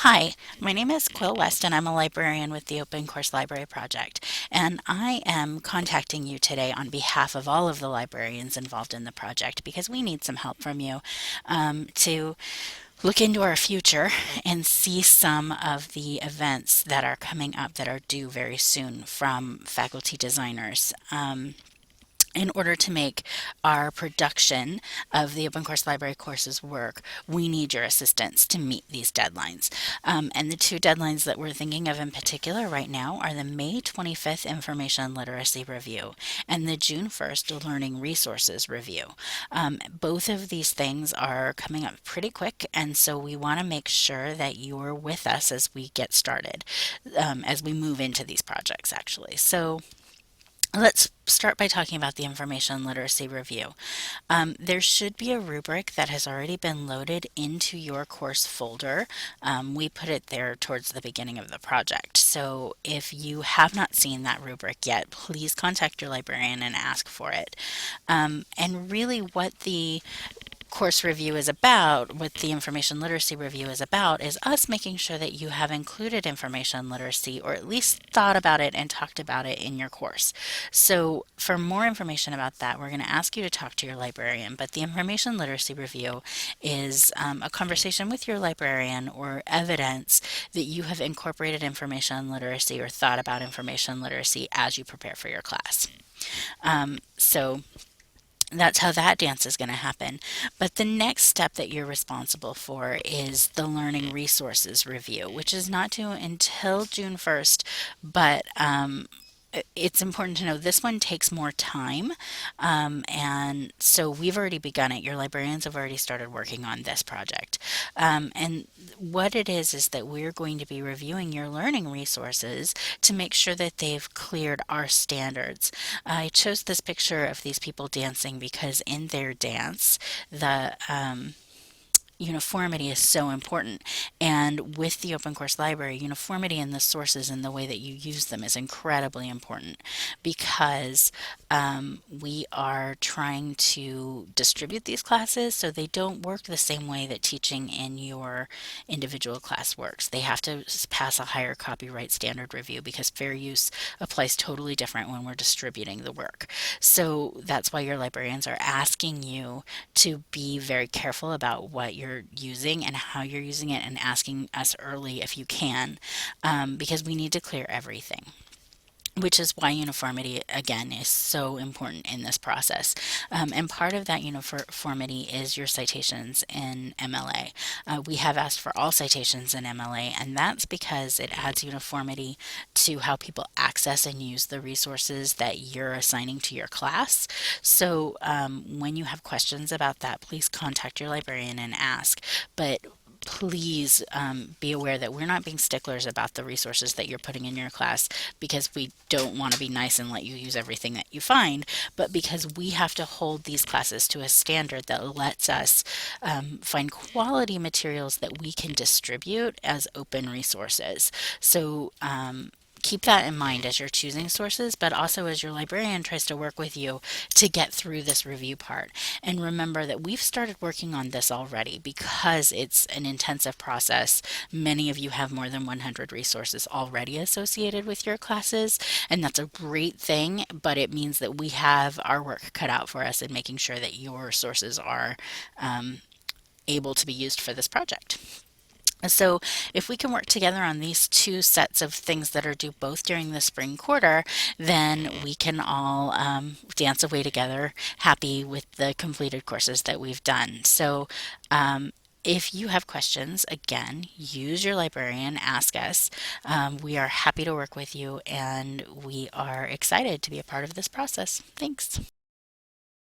Hi, my name is Quill West, and I'm a librarian with the Open Course Library Project. And I am contacting you today on behalf of all of the librarians involved in the project because we need some help from you to look into our future and see some of the events that are coming up that are due very soon from faculty designers. In order to make our production of the Open Course Library courses work, we need your assistance to meet these deadlines. And the two deadlines that we're thinking of in particular right now are the May 25th Information Literacy Review and the June 1st Learning Resources Review. Both of these things are coming up pretty quick, and so we want to make sure that you're with us as we get started, as we move into these projects, actually. So, let's start by talking about the Information Literacy Review. There should be a rubric that has already been loaded into your course folder. We put it there towards the beginning of the project. So if you have not seen that rubric yet, please contact your librarian and ask for it. And really, what the course review is about, what the information literacy review is about, is us making sure that you have included information literacy or at least thought about it and talked about it in your course. So, for more information about that, we're going to ask you to talk to your librarian. But the information literacy review is a conversation with your librarian or evidence that you have incorporated information literacy or thought about information literacy as you prepare for your class. So, that's how that dance is going to happen. But the next step that you're responsible for is the Learning Resources Review, which is not due until June 1st, but it's important to know this one takes more time. And so we've already begun it. Your librarians have already started working on this project. And what it is that we're going to be reviewing your learning resources to make sure that they've cleared our standards. I chose this picture of these people dancing because in their dance, the uniformity is so important. And with the Open Course Library, uniformity in the sources and the way that you use them is incredibly important because we are trying to distribute these classes so they don't work the same way that teaching in your individual class works. They have to pass a higher copyright standard review because fair use applies totally different when we're distributing the work. So that's why your librarians are asking you to be very careful about what you're using and how you're using it and asking us early if you can, because we need to clear everything. Which is why uniformity, again, is so important in this process. And part of that uniformity is your citations in MLA. We have asked for all citations in MLA, and that's because it adds uniformity to how people access and use the resources that you're assigning to your class. So when you have questions about that, please contact your librarian and ask. But please be aware that we're not being sticklers about the resources that you're putting in your class because we don't want to be nice and let you use everything that you find, but because we have to hold these classes to a standard that lets us find quality materials that we can distribute as open resources. So keep that in mind as you're choosing sources, but also as your librarian tries to work with you to get through this review part. And remember that we've started working on this already because it's an intensive process. Many of you have more than 100 resources already associated with your classes, and that's a great thing, but it means that we have our work cut out for us in making sure that your sources are able to be used for this project. So, if we can work together on these two sets of things that are due both during the spring quarter, then we can all dance away together, happy with the completed courses that we've done. So, if you have questions, again, use your librarian, ask us. We are happy to work with you, and we are excited to be a part of this process. Thanks.